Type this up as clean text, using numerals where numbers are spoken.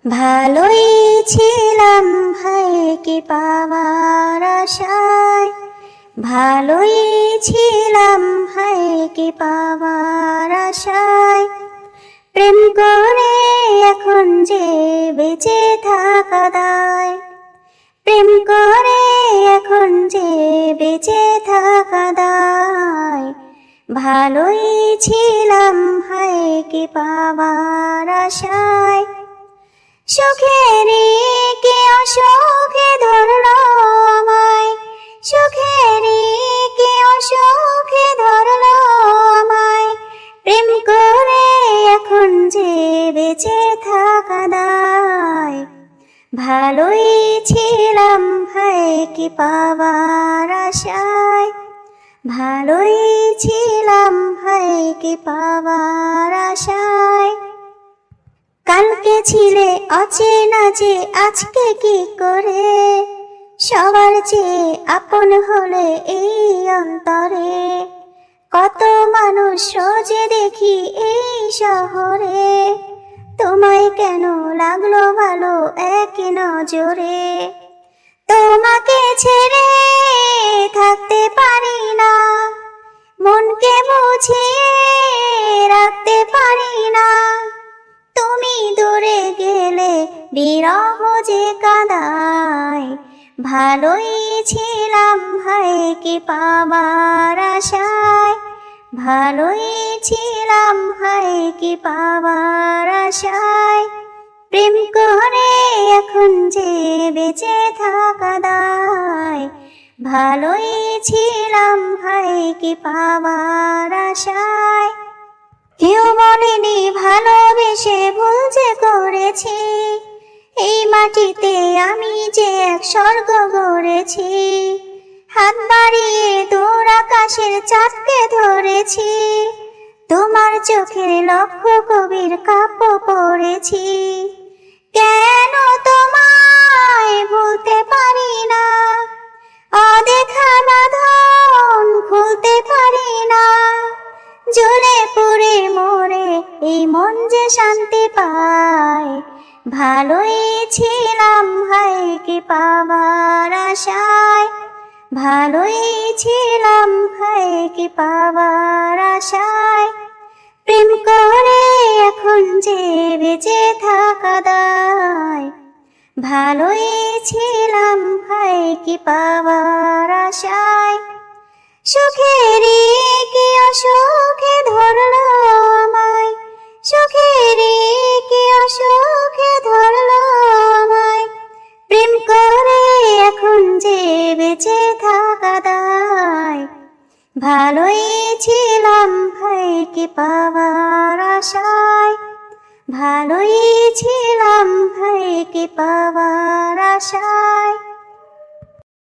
ভালোই ছিলাম ভাইকে পাওয়ার আশায়, ভালোই ছিলাম ভাইকে পাওয়ার আশায়। প্রেম করে এখন যে বেঁচে থাকা দায়, প্রেম করে এখন যে বেঁচে থাকা দায়। ভালোই ছিলাম ভাইকে পাওয়ার আশায়, সুখেরই কি অসুখে ধরলো আমায়, সুখেরই কি অসুখে ধরলো আমায়। প্রেম করে এখন যে বেঁচে থাকা দায়। ভালোই ছিলাম ভাইকে পাওয়ার আশায়, ভালোই ছিলাম ভাইকে পাওয়ার আশায়। কালকে ছিলে অচেনা যে আজকে কি করে, সবার চেয়ে আপন হলে এই অন্তরে। কত মানুষ রোজে দেখি এই শহরে, তোমায় কেন লাগলো ভালো এক নজরে। তোমাকে ছেড়ে থাকতে পারি না, মনকে বুঝিয়ে রাখতে পারি না। তুমি দূরে গেলে বিরহ যে কাঁদায়। ভালোই ছিলাম ভাইকে পাওয়ার আশায়, ভালোই ছিলাম ভাইকে পাওয়ার আশায়। প্রেম করে এখন যে বেঁচে থাকা দায়। ভালোই ছিলাম ভাইকে পাওয়ার আশায়। কেউ বলেনি ভালোবেসে ভুল যে করেছি, এই মাটিতে আমি যে এক স্বর্গ গড়েছি। হাত বাড়িয়ে দূর আকাশের চাঁদকে ধরেছি, তোমার চোখের লক্ষ কবির কাব্য পড়েছি। কেন তোমায় ভুলতে পারি না, অদেখা বাঁধন খুলতে পারি না। জ্বলে পুড়ে মরে এই মন যে শান্তি পায়। ভালোই ছিলাম ভাইকে পাওয়ার আশায়, ভালোই ছিলাম ভাইকে পাওয়ার আশায়। প্রেম করে এখন যে বেঁচে থাকা দায়। ভালোই ছিলাম ভাইকে পাওয়ার আশায়, সুখেরই কি অসুখে ধরলো আমায়, সুখেরই কি অসুখে ধরলো আমায়। প্রেম করে এখন যে বেঁচে থাকা দায়। ভালোই ছিলাম ভাইকে পাওয়ার আশায়, ভালোই ছিলাম ভাইকে পাওয়ার আশায়।